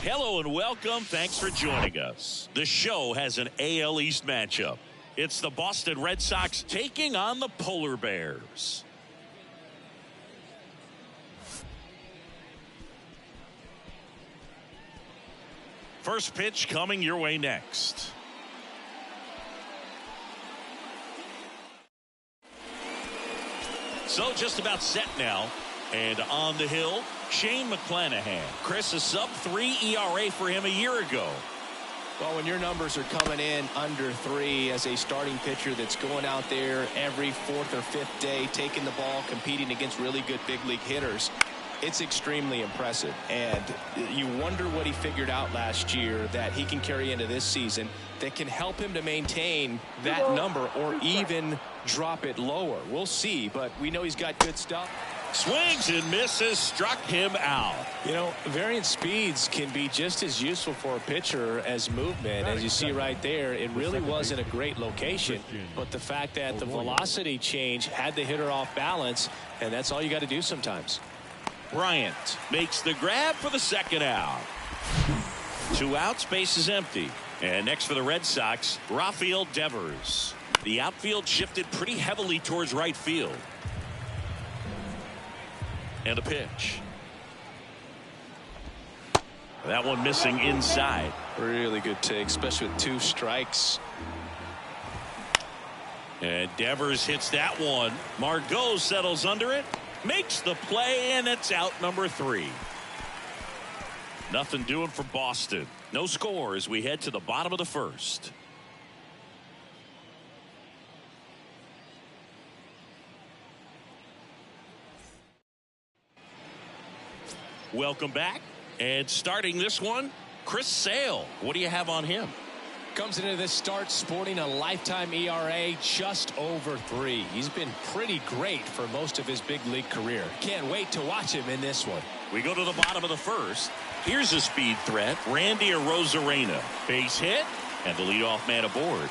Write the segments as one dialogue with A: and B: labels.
A: Hello and welcome. Thanks for joining us. The show has an AL East matchup. It's the Boston Red Sox taking on the Polar Bears. First pitch coming your way next. So just about set now. And on the hill, Shane McClanahan. Chris, a sub-3 ERA for him a year ago.
B: Well, when your numbers are coming in under 3 as a starting pitcher that's going out there every 4th or 5th day, taking the ball, competing against really good big league hitters, it's extremely impressive. And you wonder what he figured out last year that he can carry into this season that can help him to maintain that number or even drop it lower. We'll see, but we know he's got good stuff.
A: Swings and misses, struck him out.
B: You know, variant speeds can be just as useful for a pitcher as movement. As you see right there, it really wasn't a great location, but the fact that the velocity change had the hitter off balance, and that's all you got to do sometimes.
A: Bryant makes the grab for the second out. 2 outs, base is empty. And next for the Red Sox, Rafael Devers. The outfield shifted pretty heavily towards right field. And a pitch. That one missing inside.
B: Really good take, especially with 2 strikes.
A: And Devers hits that one. Margot settles under it, makes the play, and it's out number 3. Nothing doing for Boston. No score as we head to the bottom of the first. Welcome back. And starting this one, Chris Sale. What do you have on him?
B: Comes into this start sporting a lifetime ERA just over 3. He's been pretty great for most of his big league career. Can't wait to watch him in this one.
A: We go to the bottom of the first. Here's a speed threat. Randy Arozarena. Base hit and the leadoff man aboard.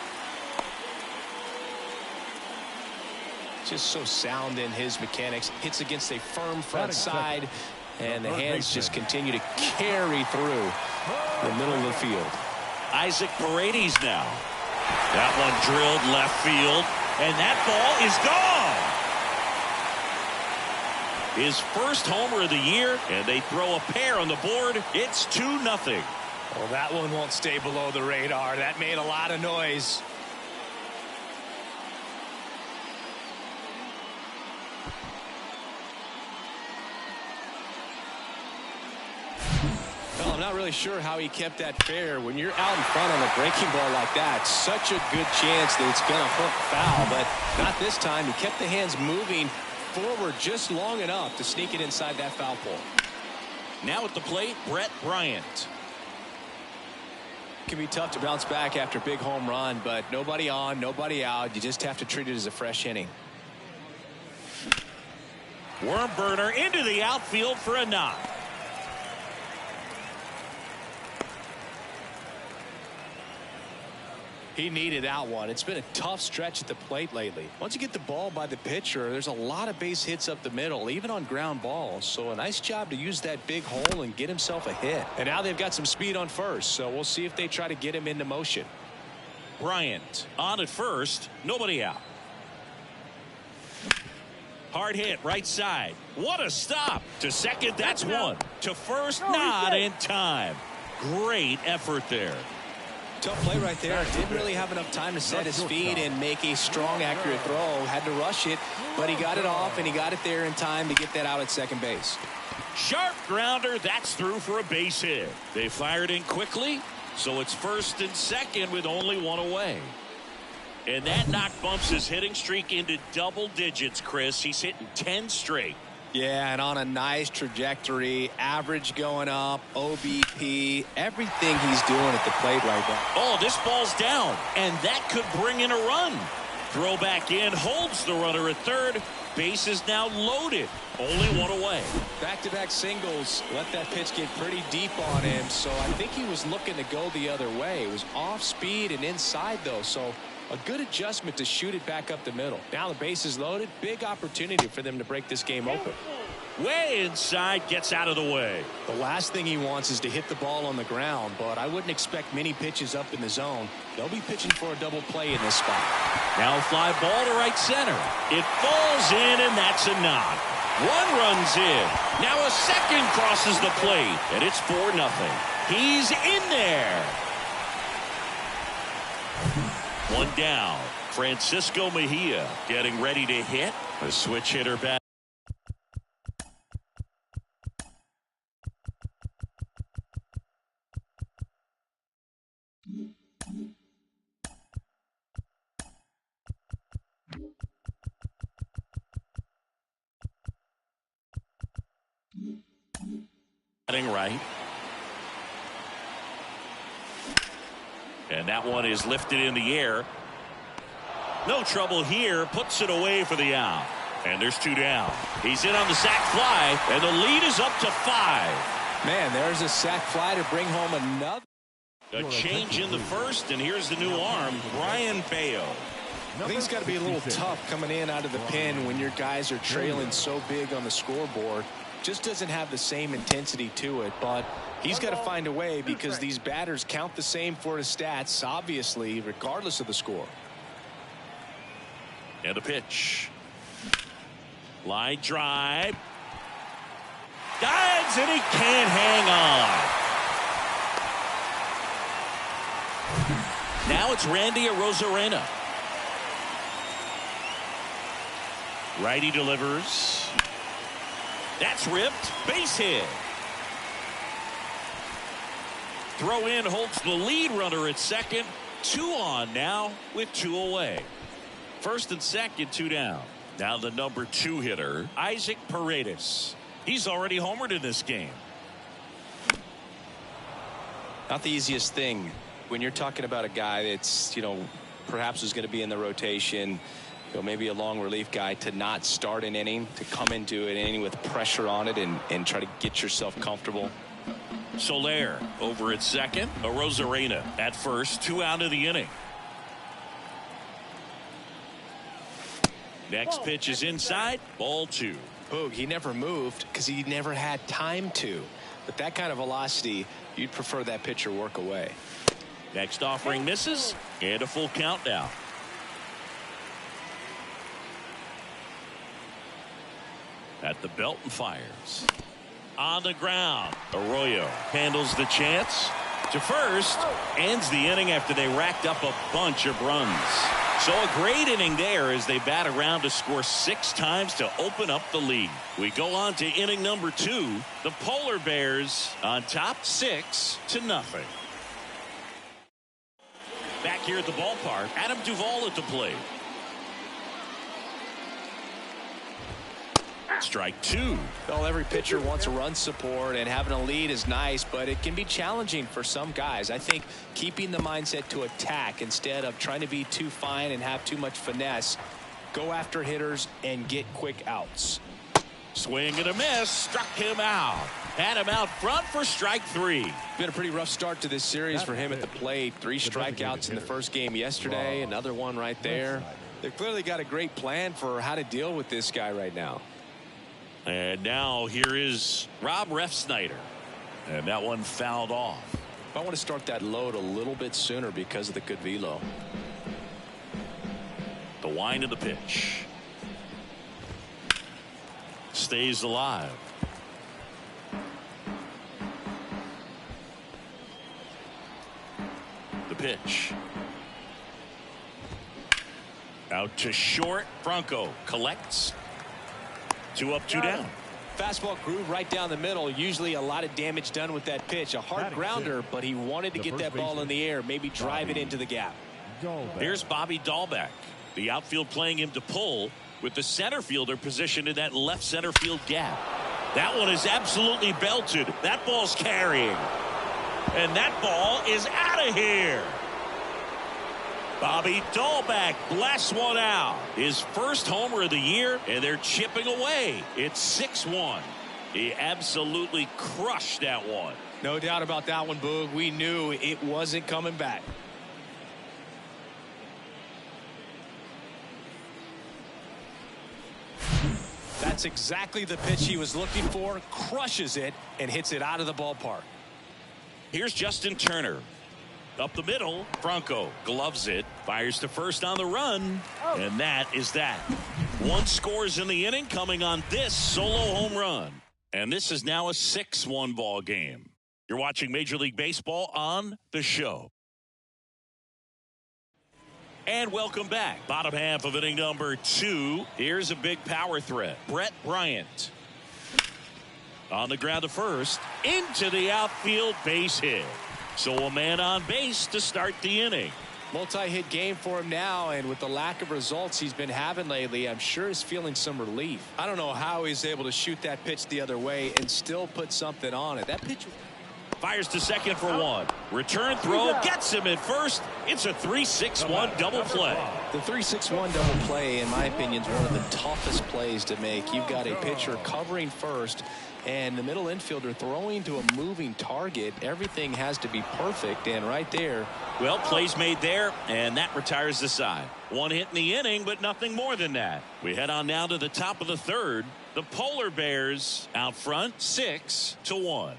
B: Just so sound in his mechanics. Hits against a firm front side. And the hands just continue to carry through the middle of the field.
A: Isaac Paredes now. That one drilled left field. And that ball is gone. His first homer of the year. And they throw a pair on the board. It's 2-0.
B: Well, that one won't stay below the radar. That made a lot of noise. Well, I'm not really sure how he kept that fair. When you're out in front on a breaking ball like that, such a good chance that it's going to hook foul, but not this time. He kept the hands moving forward just long enough to sneak it inside that foul pole.
A: Now at the plate, Brett Bryant.
B: It can be tough to bounce back after a big home run, but nobody on, nobody out. You just have to treat it as a fresh inning.
A: Worm burner into the outfield for a knock.
B: He needed that one. It's been a tough stretch at the plate lately. Once you get the ball by the pitcher, there's a lot of base hits up the middle, even on ground balls. So a nice job to use that big hole and get himself a hit. And now they've got some speed on first, so we'll see if they try to get him into motion.
A: Bryant on at first, nobody out. Hard hit right side. What a stop. To second, that's one. To first, not in time. Great effort there.
B: Tough play right there. Didn't really have enough time to set his feet and make a strong, accurate throw. Had to rush it, but he got it off, and he got it there in time to get that out at second base.
A: Sharp grounder. That's through for a base hit. They fired in quickly, so it's first and second with only one away. And that knock bumps his hitting streak into double digits, Chris. He's hitting 10 straight.
B: Yeah, and on a nice trajectory, average going up, OBP, everything he's doing at the plate right now.
A: Oh, this ball's down, and that could bring in a run. Throw back in, holds the runner at third. Base is now loaded. Only one away.
B: Back-to-back singles. Let that pitch get pretty deep on him, so I think he was looking to go the other way. It was off speed and inside, though, so a good adjustment to shoot it back up the middle. Now the base is loaded. Big opportunity for them to break this game open.
A: Way inside, gets out of the way.
B: The last thing he wants is to hit the ball on the ground, but I wouldn't expect many pitches up in the zone. They'll be pitching for a double play in this spot.
A: Now a fly ball to right center. It falls in, and that's a knock. One runs in. Now a second crosses the plate, and it's 4-0. He's in there. One down. Francisco Mejia getting ready to hit. A switch hitter bat. Batting right. And that one is lifted in the air. No trouble here. Puts it away for the out. And there's 2 down. He's in on the sac fly, and the lead is up to 5.
B: Man, there's a sac fly to bring home another.
A: A change in the first, and here's the new arm, Brian Bayo.
B: I think it's got to be a little tough coming in out of the pen when your guys are trailing so big on the scoreboard. Just doesn't have the same intensity to it, but he's got to find a way because these batters count the same for his stats, obviously, regardless of the score.
A: And the pitch. Line drive. Dives, and he can't hang on. Now it's Randy Arozarena. Righty delivers. That's ripped. Base hit. Throw in holds the lead runner at second. 2 on now with 2 away. First and second, 2 down. Now the number 2 hitter, Isaac Paredes. He's already homered in this game.
B: Not the easiest thing when you're talking about a guy that's, perhaps is going to be in the rotation, maybe a long relief guy, to not start an inning, to come into an inning with pressure on it and try to get yourself comfortable.
A: Soler over at second. Arozarena at first. 2 out of the inning. Next pitch is inside. Ball 2.
B: Boog, he never moved because he never had time to. But that kind of velocity, you'd prefer that pitcher work away.
A: Next offering misses, and a full count now. At the belt and fires. On the ground. Arroyo handles the chance to first. Ends the inning after they racked up a bunch of runs. So a great inning there as they bat around to score 6 times to open up the lead. We go on to inning number 2. The Polar Bears on top 6-0. Back here at the ballpark, Adam Duvall at the plate. Strike 2.
B: Well, every pitcher wants a run support, and having a lead is nice, but it can be challenging for some guys. I think keeping the mindset to attack instead of trying to be too fine and have too much finesse, go after hitters and get quick outs.
A: Swing and a miss. Struck him out. Had him out front for strike 3.
B: Been a pretty rough start to this series for him at the plate. 3 strikeouts in the first game yesterday. Another one right there. They've clearly got a great plan for how to deal with this guy right now.
A: And now here is Rob Refsnyder. And that one fouled off.
B: I want to start that load a little bit sooner because of the good velo.
A: The wind of the pitch. Stays alive. The pitch. Out to short. Franco collects. 2 up, 2 down.
B: Fastball groove right down the middle. Usually a lot of damage done with that pitch. A hard grounder, but he wanted to get that ball in the air, maybe drive it into the gap.
A: Here's Bobby Dahlbeck. The outfield playing him to pull with the center fielder positioned in that left center field gap. That one is absolutely belted. That ball's carrying. And that ball is out of here. Bobby Dahlbeck blasts one out. His first homer of the year, and they're chipping away. It's 6-1. He absolutely crushed that one.
B: No doubt about that one, Boog. We knew it wasn't coming back. That's exactly the pitch he was looking for. Crushes it and hits it out of the ballpark.
A: Here's Justin Turner. Up the middle, Franco gloves it, fires to first on the run, and that is that. One scores in the inning coming on this solo home run. And this is now a 6-1 ball game. You're watching Major League Baseball on The Show. And welcome back. Bottom half of inning number 2. Here's a big power threat. Brett Bryant. On the ground to first. Into the outfield, base hit. So a man on base to start the inning.
B: Multi-hit game for him now, and with the lack of results he's been having lately, I'm sure he's feeling some relief. I don't know how he's able to shoot that pitch the other way and still put something on it. That pitch
A: fires to second for one. Return throw gets him at first. It's a 3-6-1 double play.
B: The 3-6-1 double play, in my opinion, is one of the toughest plays to make. You've got a pitcher covering first and the middle infielder throwing to a moving target. Everything has to be perfect, and right there.
A: Well, plays made there, and that retires the side. One hit in the inning, but nothing more than that. We head on now to the top of the third. The Polar Bears out front, 6-1.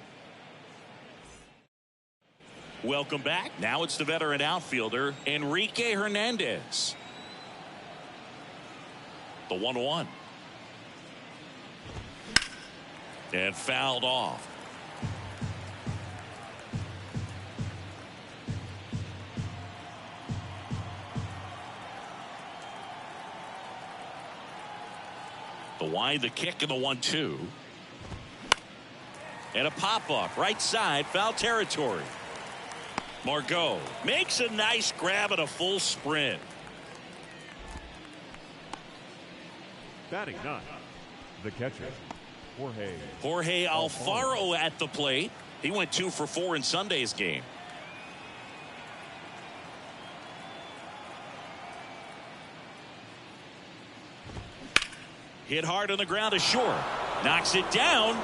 A: Welcome back. Now it's the veteran outfielder, Enrique Hernandez. The 1-1. And fouled off. The wind, the kick, and the 1-2. And a pop-up right side, foul territory. Margot makes a nice grab at a full sprint.
C: Batting 9, the catcher,
A: Jorge Alfaro at the plate. He went 2 for 4 in Sunday's game. Hit hard on the ground to short. Knocks it down.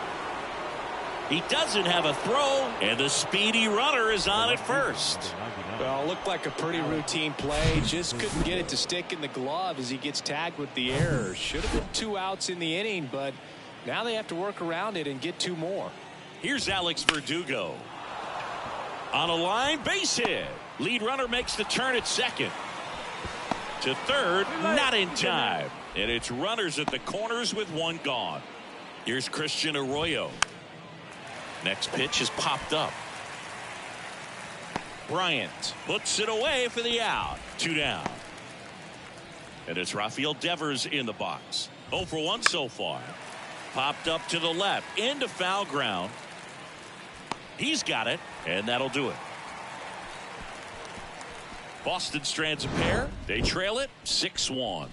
A: He doesn't have a throw, and the speedy runner is on at first.
B: Well, looked like a pretty routine play. Just couldn't get it to stick in the glove as he gets tagged with the error. Should have been 2 outs in the inning, but now they have to work around it and get 2 more.
A: Here's Alex Verdugo. On a line, base hit. Lead runner makes the turn at second. To third, not in time. And it's runners at the corners with 1 gone. Here's Christian Arroyo. Next pitch is popped up. Bryant puts it away for the out. 2 down. And it's Rafael Devers in the box. 0 for 1 so far. Popped up to the left into foul ground. He's got it, and that'll do it. Boston strands a pair. They trail it 6-1.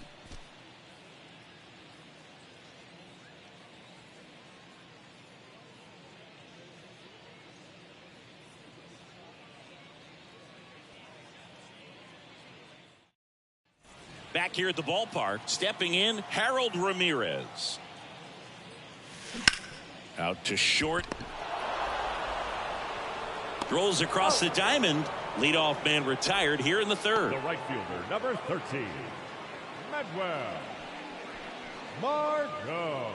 A: Back here at the ballpark, stepping in, Harold Ramirez. Out to short. Throws across the diamond. Leadoff man retired here in the third.
C: The right fielder, number 13, Manuel Margot.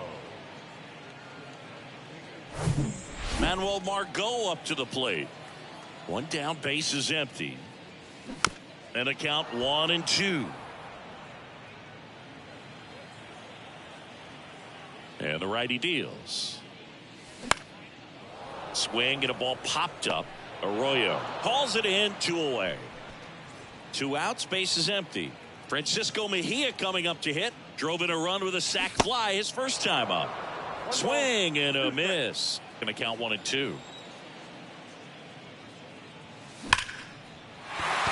A: Manuel Margot up to the plate. 1 down, base is empty. And a count 1-2. And the righty deals. Swing and a ball popped up. Arroyo calls it in, 2 away. 2 outs, base is empty. Francisco Mejia coming up to hit. Drove in a run with a sac fly his first time up. Swing and a miss. Going to count 1-2.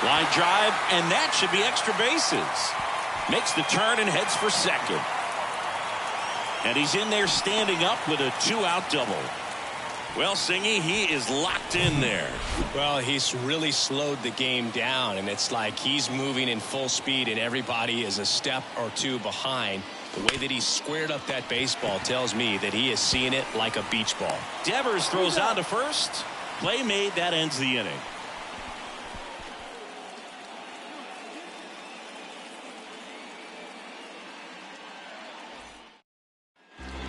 A: Line drive, and that should be extra bases. Makes the turn and heads for second. And he's in there standing up with a 2-out double. Well, Singy, he is locked in there.
B: Well, he's really slowed the game down, and it's like he's moving in full speed, and everybody is a step or 2 behind. The way that he squared up that baseball tells me that he is seeing it like a beach ball.
A: Devers throws on to first. Play made, that ends the inning.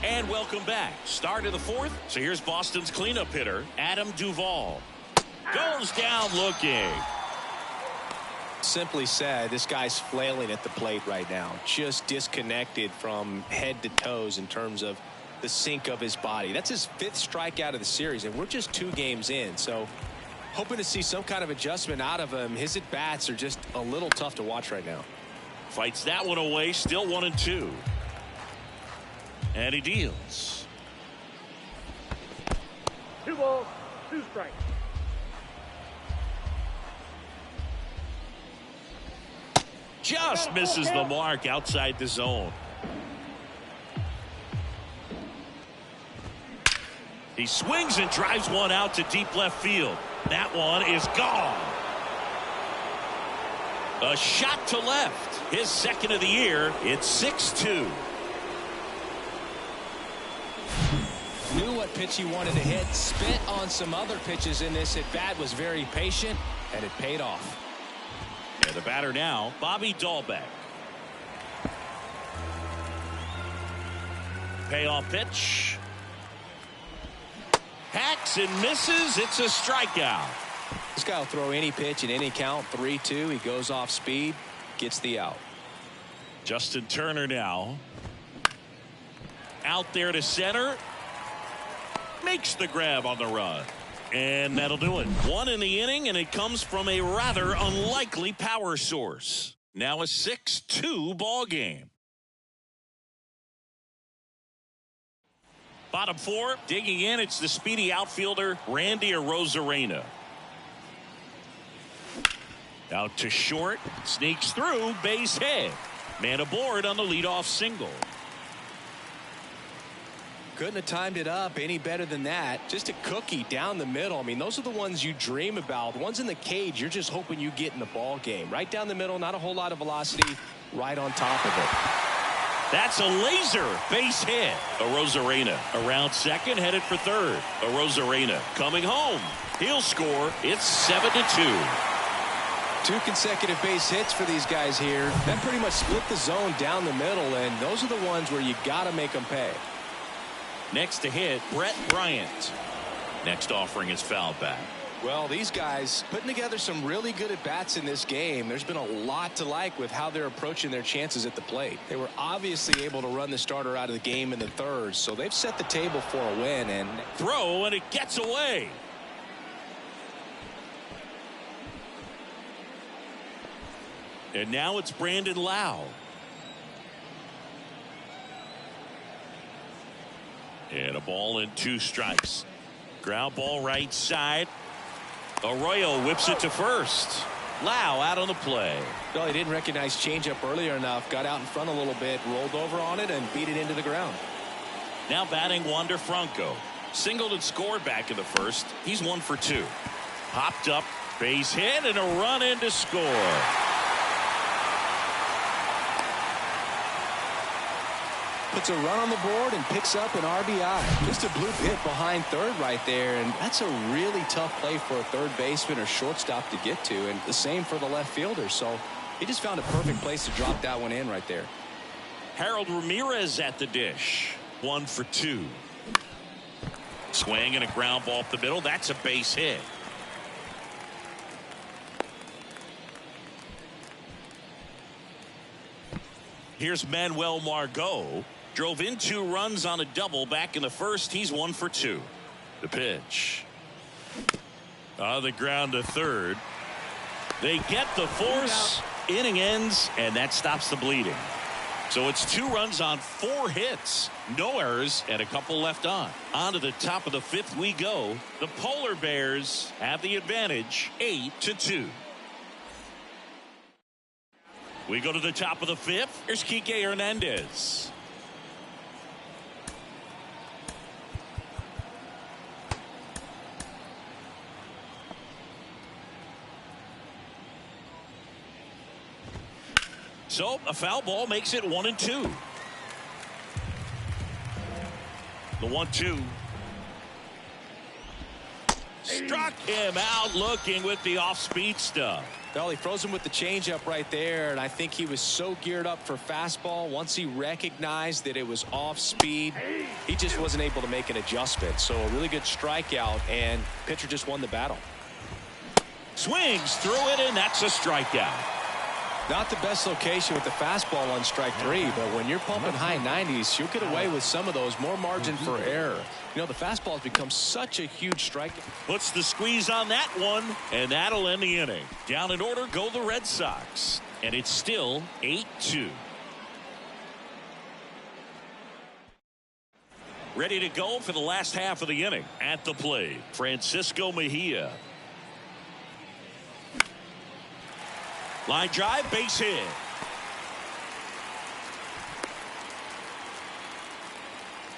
A: And welcome back. Start of the fourth. So here's Boston's cleanup hitter, Adam Duvall. Goes down looking.
B: Simply said, this guy's flailing at the plate right now. Just disconnected from head to toes in terms of the sink of his body. That's his 5th strikeout of the series, and we're just 2 games in. So hoping to see some kind of adjustment out of him. His at-bats are just a little tough to watch right now.
A: Fights that one away. Still 1-2. And he deals.
C: 2 balls, 2 strikes.
A: Just misses the mark outside the zone. He swings and drives one out to deep left field. That one is gone. A shot to left. His 2nd of the year. It's 6-2.
B: Knew what pitch he wanted to hit. Spit on some other pitches in this at bat. Was very patient, and it paid off.
A: And the batter now, Bobby Dahlbeck. Payoff pitch. Hacks and misses. It's a strikeout.
B: This guy will throw any pitch in any count. 3-2. He goes off speed, gets the out.
A: Justin Turner now. Out there to center. Makes the grab on the run. And that'll do it. 1 in the inning, and it comes from a rather unlikely power source. Now a 6-2 ball game. Bottom 4, digging in, it's the speedy outfielder, Randy Arozarena. Out to short, sneaks through, base hit. Man aboard on the leadoff single.
B: Couldn't have timed it up any better than that. Just a cookie down the middle. I mean, those are the ones you dream about. The ones in the cage, you're just hoping you get in the ball game. Right down the middle, not a whole lot of velocity, right on top of it.
A: That's a laser base hit. Arozarena around second, headed for third. Arozarena coming home. He'll score. It's 7-2.
B: 2 consecutive base hits for these guys here. That pretty much split the zone down the middle, and those are the ones where you got to make them pay.
A: Next to hit, Brett Bryant. Next offering is foul back.
B: Well, these guys putting together some really good at-bats in this game. There's been a lot to like with how they're approaching their chances at the plate. They were obviously able to run the starter out of the game in the 3rd, so they've set the table for a win. And
A: throw, and it gets away. And now it's Brandon Lau. And a ball and 2 strikes. Ground ball right side. Arroyo whips it to first. Lau out on the play.
B: Well, he didn't recognize changeup earlier enough. Got out in front a little bit, rolled over on it, and beat it into the ground.
A: Now batting Wander Franco. Singled and scored back in the 1st. He's 1 for 2. Popped up, base hit, and a run in to score.
B: Puts a run on the board and picks up an RBI. Just a bloop hit behind third right there, and that's a really tough play for a third baseman or shortstop to get to, and the same for the left fielder. So he just found a perfect place to drop that one in right there.
A: Harold Ramirez at the dish. 1 for 2. Swing and a ground ball up the middle. That's a base hit. Here's Manuel Margot. Drove in 2 runs on a double back in the 1st. He's 1 for 2. The pitch. On the ground to third. They get the force. Inning ends, and that stops the bleeding. So it's 2 runs on 4 hits. No errors, and a couple left on. On to the top of the 5th we go. The Polar Bears have the advantage, 8-2. We go to the top of the 5th. Here's Kike Hernandez. So a foul ball makes it 1-2. The 1-2. Struck him out looking with the off-speed stuff.
B: Well, he froze him with the changeup right there, and I think he was so geared up for fastball. Once he recognized that it was off speed, he just wasn't able to make an adjustment. So a really good strikeout, and pitcher just won the battle.
A: Swings through it, and that's a strikeout.
B: Not the best location with the fastball on strike 3, but when you're pumping high 90s, you'll get away with some of those. More margin for error. You know, the fastball has become such a huge strike.
A: Puts the squeeze on that one, and that'll end the inning. Down in order go the Red Sox, and it's still 8-2. Ready to go for the last half of the inning. At the plate, Francisco Mejia. Line drive, base hit.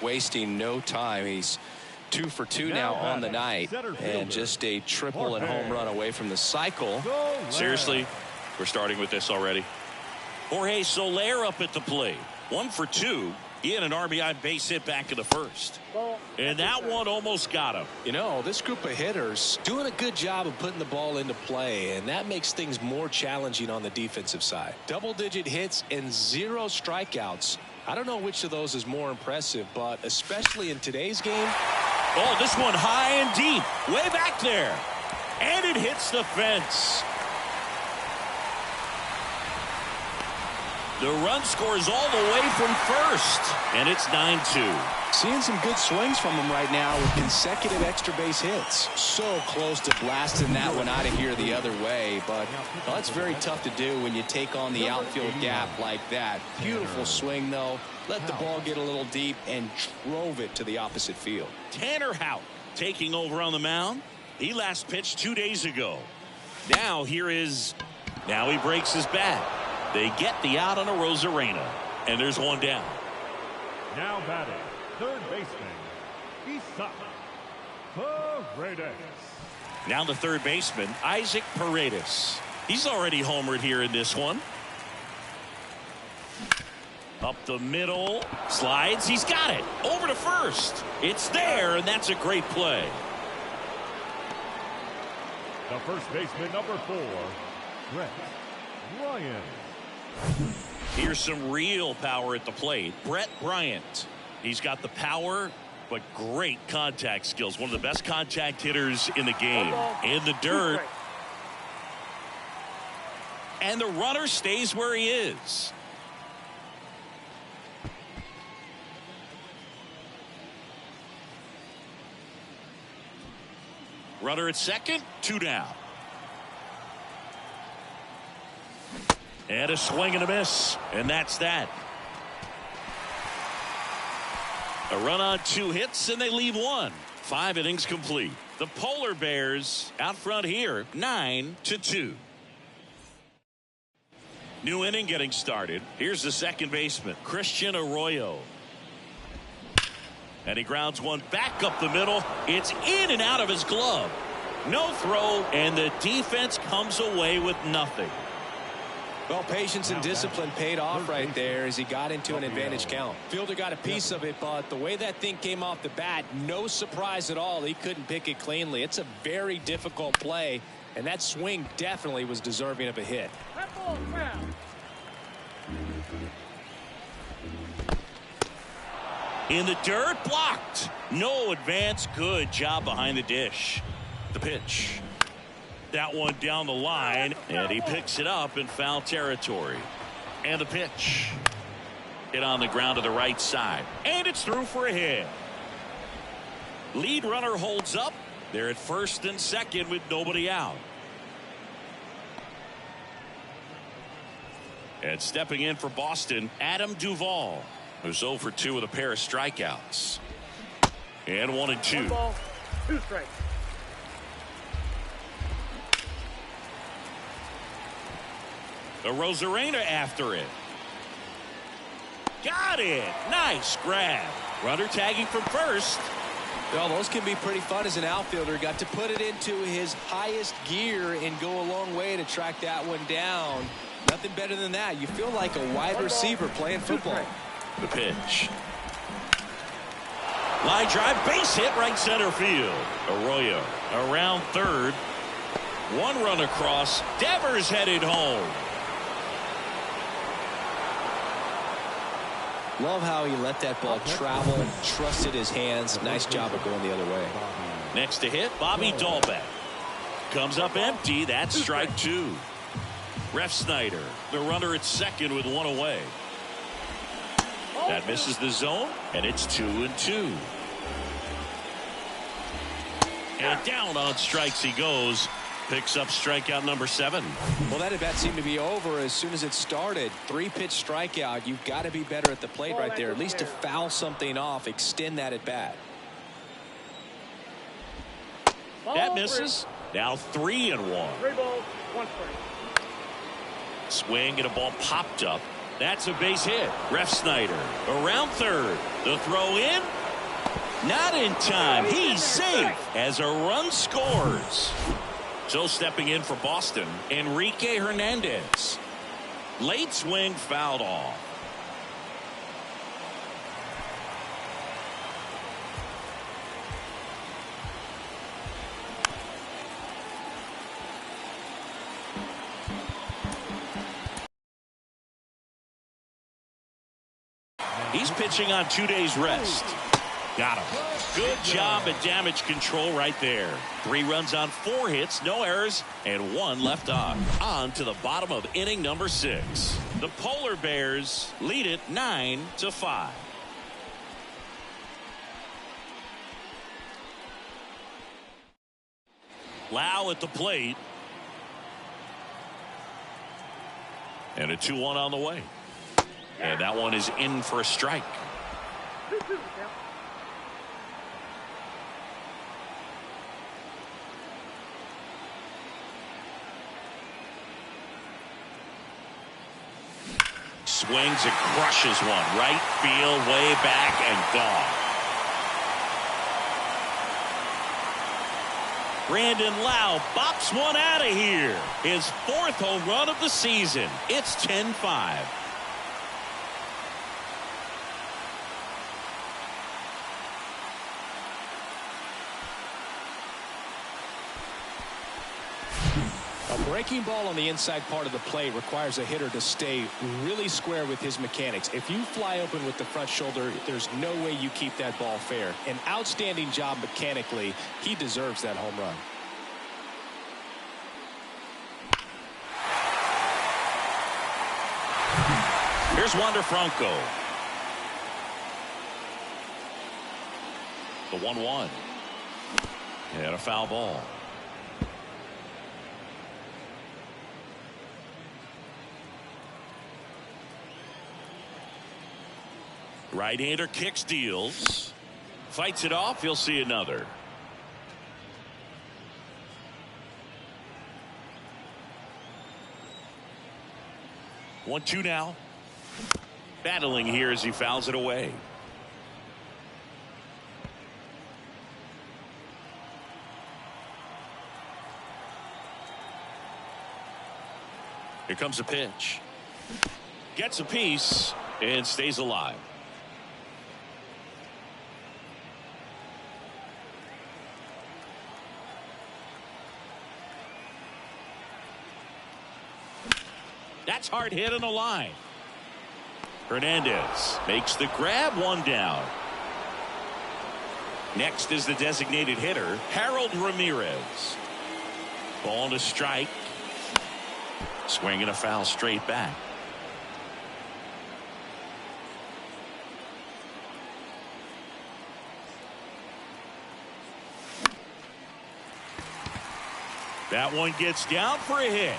B: Wasting no time. He's 2 for 2 now on the night, and just a triple and home run away from the cycle.
A: Seriously, we're starting with this already. Jorge Soler up at the plate. 1 for 2. He had an RBI base hit back in the first. And that one almost got him.
B: You know, this group of hitters doing a good job of putting the ball into play, and that makes things more challenging on the defensive side. Double-digit hits and 0 strikeouts. I don't know which of those is more impressive, but especially in today's game.
A: Oh, this one high and deep. Way back there. And it hits the fence. The run scores all the way from first, and it's 9-2.
B: Seeing some good swings from him right now with consecutive extra base hits. So close to blasting that one out of here the other way, but well, it's very tough to do when you take on the outfield gap like that. Beautiful swing, though. Let the ball get a little deep and drove it to the opposite field.
A: Tanner Houck taking over on the mound. He last pitched 2 days ago. Now he breaks his bat. They get the out on a Rosarena, and there's one down.
C: Now batting, third baseman, Isaac Paredes.
A: Now the third baseman, Isaac Paredes. He's already homered here in this one. Up the middle, slides, he's got it. Over to first. It's there, and that's a great play.
C: The first baseman, number 4, Brett Ryan.
A: Here's some real power at the plate. Brett Bryant. He's got the power, but great contact skills. One of the best contact hitters in the game. In the dirt. And the runner stays where he is. Runner at second, 2 down. And a swing and a miss, and that's that. A run on 2 hits, and they leave 1. 5 innings complete. The Polar Bears out front here, 9-2. New inning getting started. Here's the second baseman, Christian Arroyo. And he grounds one back up the middle. It's in and out of his glove. No throw, and the defense comes away with nothing.
B: Well, patience and discipline paid off right there as he got into an advantage count. Fielder got a piece of it, but the way that thing came off the bat, no surprise at all. He couldn't pick it cleanly. It's a very difficult play, and that swing definitely was deserving of a hit.
A: In the dirt, blocked. No advance. Good job behind the dish. The pitch. That one down the line, and he picks it up in foul territory. And the pitch. Hit on the ground to the right side. And it's through for a hit. Lead runner holds up. They're at first and second with nobody out. And stepping in for Boston, Adam Duvall, who's 0 for 2 with a pair of strikeouts. And 1-2.
D: 1 ball, 2 strikes.
A: A Rosarena after it. Got it. Nice grab. Runner tagging from first.
B: Well, those can be pretty fun as an outfielder. Got to put it into his highest gear and go a long way to track that one down. Nothing better than that. You feel like a wide receiver playing football.
A: The pitch. Line drive, base hit right center field. Arroyo around third. One run across. Devers headed home.
B: Love how he let that ball travel, trusted his hands. Nice job of going the other way.
A: Next to hit, Bobby Dahlbeck. Comes up empty. That's strike two. Ref Snyder, the runner at second with one away. That misses the zone, and it's 2-2. And down on strikes he goes. Picks up strikeout number 7.
B: Well, that at bat seemed to be over as soon as it started. 3-pitch strikeout. You've got to be better at the plate right there. At least to foul something off, extend that at bat.
A: That misses. Now 3-1.
D: 3 balls, 1 strike.
A: Swing and a ball popped up. That's a base hit. Ref Snyder around third. The throw in. Not in time. He's safe as a run scores. So stepping in for Boston, Enrique Hernandez. Late swing fouled off. He's pitching on 2 days rest. Got him. Good job at damage control right there. 3 runs on 4 hits, no errors, and 1 left on. On to the bottom of inning number 6. The Polar Bears lead it 9-5. Lau at the plate. And a 2-1 on the way. And that one is in for a strike. Swings and crushes one. Right field, way back, and gone. Brandon Lau bops one out of here. His 4th home run of the season. It's 10-5.
B: A breaking ball on the inside part of the plate requires a hitter to stay really square with his mechanics. If you fly open with the front shoulder, there's no way you keep that ball fair. An outstanding job mechanically. He deserves that home run.
A: Here's Wander Franco. The 1-1. And a foul ball. Right-hander kicks, deals. Fights it off. He'll see another. One, two now. Battling here as he fouls it away. Here comes a pitch. Gets a piece and stays alive. That's hard hit on the line. Hernandez makes the grab, 1 down. Next is the designated hitter, Harold Ramirez. Ball to strike. Swinging a foul straight back. That one gets down for a hit.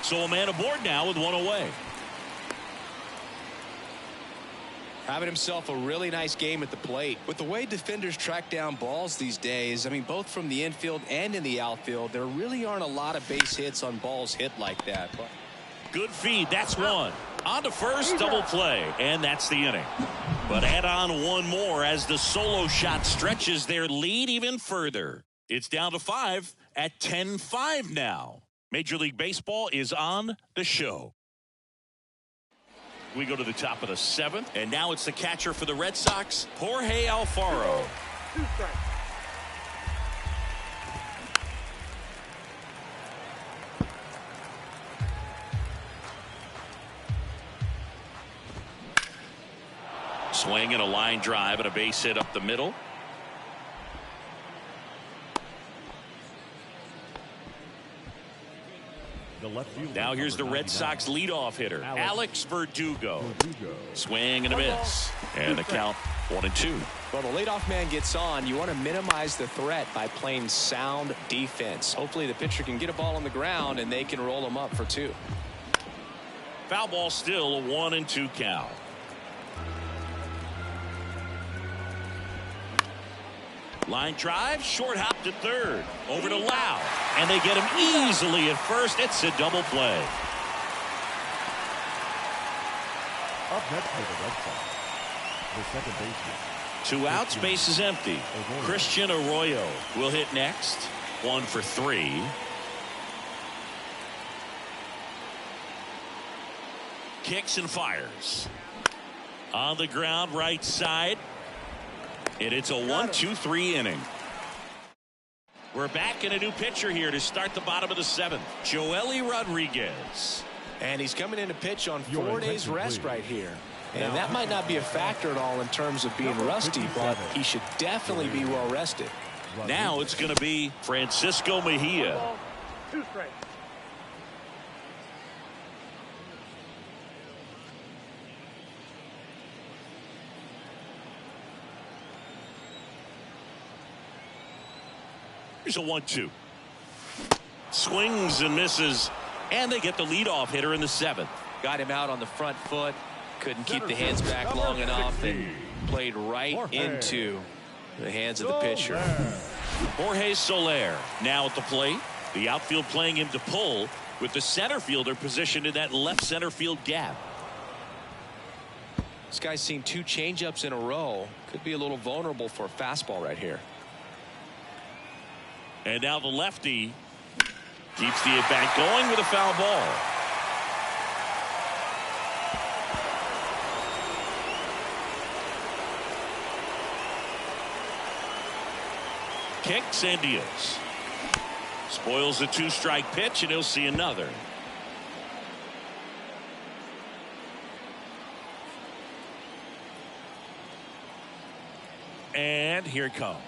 A: So a man aboard now with 1 away.
B: Having himself a really nice game at the plate. With the way defenders track down balls these days, I mean, both from the infield and in the outfield, there really aren't a lot of base hits on balls hit like that.
A: Good feed. That's 1. On to first, double play. And that's the inning. But add on 1 more as the solo shot stretches their lead even further. It's down to 5 at 10-5 now. Major League Baseball is on the show. We go to the top of the 7th, and now it's the catcher for the Red Sox, Jorge Alfaro.
D: 2 strikes.
A: swinging a line drive and a base hit up the middle. Now here's the Red Sox leadoff hitter, Alex Verdugo. Swing and a miss. And the count 1-2.
B: Well, the leadoff man gets on. You want to minimize the threat by playing sound defense. Hopefully the pitcher can get a ball on the ground and they can roll him up for 2.
A: Foul ball, still a 1-2 count. Line drive, short hop to third, over to Lau, and they get him easily at first. It's a double play.
C: Up next for the Red Sox, the second baseman.
A: 2 outs, base is empty. Christian Arroyo will hit next. 1 for 3. Kicks and fires. On the ground, right side. And it's a 1-2-3 inning. We're back in a new pitcher here to start the bottom of the 7th. Joely Rodriguez.
B: And he's coming in to pitch on 4 days rest right here. And that might not be a factor at all in terms of being rusty, but he should definitely be well rested.
A: Now it's going to be Francisco Mejia.
D: 2 strikes.
A: Here's a 1-2. Swings and misses, and they get the leadoff hitter in the 7th.
B: Got him out on the front foot. Couldn't keep the hands back long enough and played right into the hands of the pitcher.
A: Jorge Soler now at the plate. The outfield playing him to pull, with the center fielder positioned in that left center field gap.
B: This guy's seen 2 changeups in a row. Could be a little vulnerable for a fastball right here.
A: And now the lefty keeps the at-bat going with a foul ball. Kicks and deals. Spoils the 2-strike pitch, and he'll see another. And here it comes.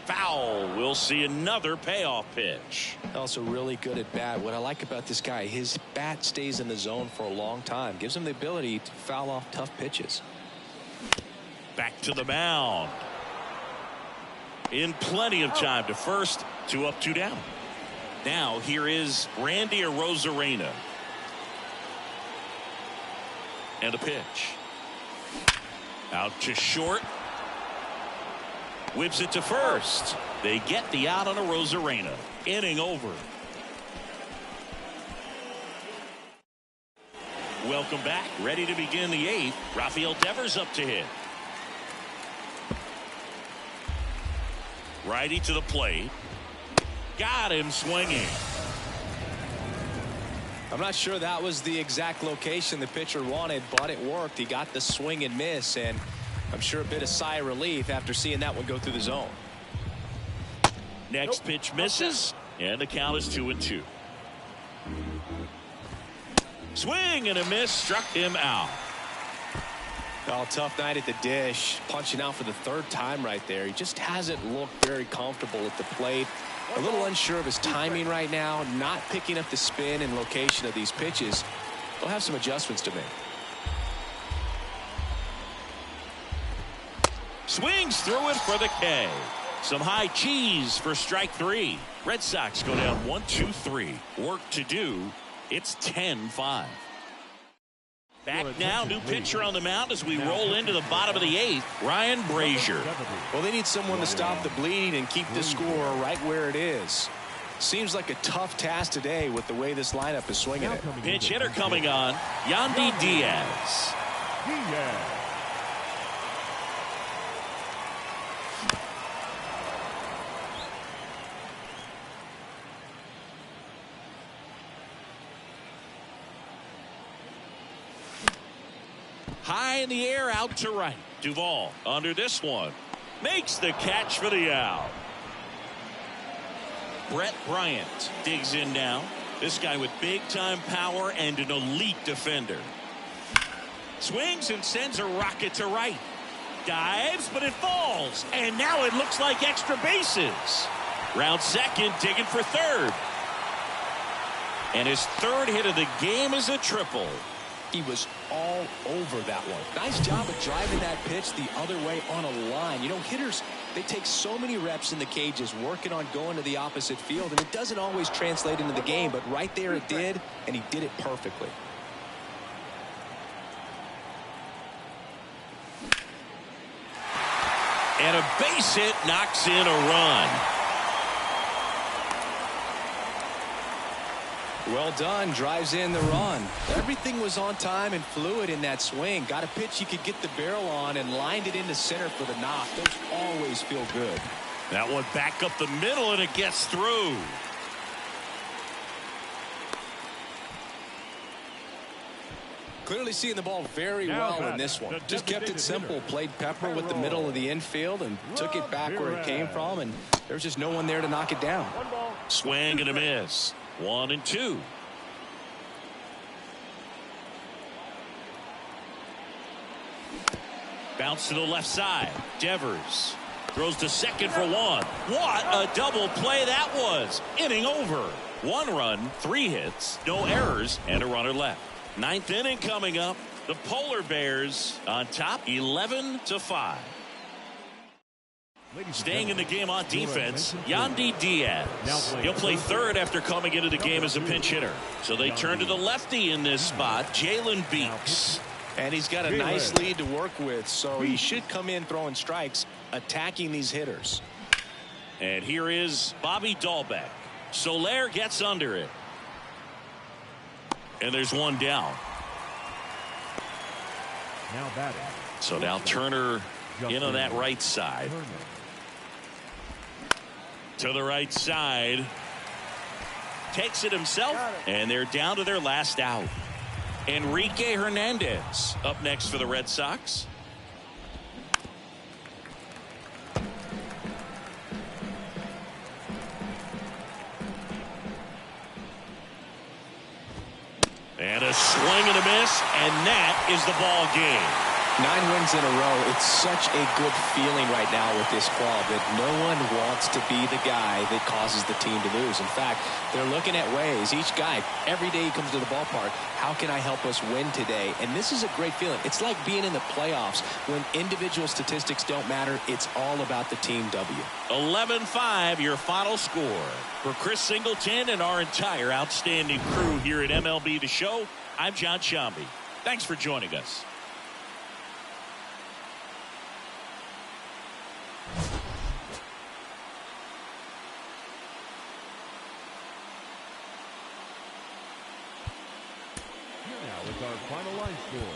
A: Foul. We'll see another payoff pitch.
B: Also really good at bat. What I like about this guy, his bat stays in the zone for a long time. Gives him the ability to foul off tough pitches.
A: Back to the mound. In plenty of time to first. 2 up, 2 down. Now here is Randy Arozarena. And a pitch. Out to short. Whips it to first. They get the out on Arozarena. Inning over. Welcome back. Ready to begin the 8th. Rafael Devers up to hit. Righty to the plate. Got him swinging.
B: I'm not sure that was the exact location the pitcher wanted, but it worked. He got the swing and miss, and I'm sure a bit of sigh of relief after seeing that one go through the zone.
A: Next pitch misses, and the count is 2-2. Swing and a miss, struck him out.
B: Oh, tough night at the dish. Punching out for the 3rd time right there. He just hasn't looked very comfortable at the plate. A little unsure of his timing right now. Not picking up the spin and location of these pitches. He'll have some adjustments to make.
A: Swings through it for the K. Some high cheese for strike 3. Red Sox go down 1-2-3. Work to do. It's 10-5. Back now, new pitcher on the mound as we roll into the bottom of the 8th. Ryan Brazier.
B: Well, they need someone to stop the bleeding and keep the score right where it is. Seems like a tough task today with the way this lineup is swinging it.
A: Pitch hitter coming on, Yandy Diaz. High in the air, out to right. Duvall under this one. Makes the catch for the out. Brett Bryant digs in now. This guy with big-time power and an elite defender. Swings and sends a rocket to right. dives, but it falls. And now it looks like extra bases. Round second, digging for third. And his third hit of the game is a triple.
B: He was all over that one. Nice job of driving that pitch the other way on a line. You know, hitters, they take so many reps in the cages working on going to the opposite field, and it doesn't always translate into the game, but right there it did, and he did it perfectly.
A: And a base hit knocks in a run.
B: Well done, drives in the run. Everything was on time and fluid in that swing. Got a pitch you could get the barrel on and lined it into center for the knock. Those always feel good.
A: That one back up the middle, and it gets through.
B: Clearly seeing the ball very well in this one. Just kept it simple. Played pepper with the middle of the infield and took it back where it came from, and there's just no one there to knock it down.
A: Swing and a miss. 1-2. Bounce to the left side. Devers throws to second for one. What a double play that was. Inning over. 1 run, 3 hits, no errors, and a runner left. 9th inning coming up. The Polar Bears on top 11-5. Staying in the game on defense, Yandy Diaz. He'll play third after coming into the game as a pinch hitter. So they turn to the lefty in this spot, Jalen Beeks.
B: And he's got a nice lead to work with, so he should come in throwing strikes, attacking these hitters.
A: And here is Bobby Dahlbeck. Soler gets under it. And there's one down.
C: Now batting.
A: So now Turner in on that right side. To the right side. Takes it himself. And they're down to their last out. Enrique Hernandez up next for the Red Sox. And a swing and a miss, and that is the ball game.
B: 9 wins in a row. It's such a good feeling right now with this club that no one wants to be the guy that causes the team to lose. In fact, they're looking at ways. Each guy, every day he comes to the ballpark, how can I help us win today? And this is a great feeling. It's like being in the playoffs when individual statistics don't matter. It's all about the team W.
A: 11-5, your final score. For Chris Singleton and our entire outstanding crew here at MLB The Show, I'm John Shambi. Thanks for joining us.
C: Our final line score.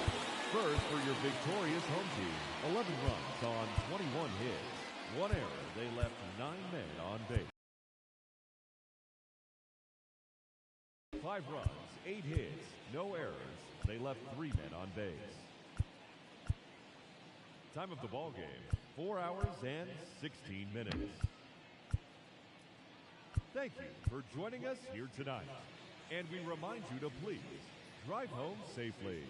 C: First for your victorious home team, 11 runs on 21 hits. 1 error. They left 9 men on base. 5 runs, 8 hits, no errors. They left 3 men on base. Time of the ball game, 4 hours and 16 minutes. Thank you for joining us here tonight. And we remind you to please drive home safely.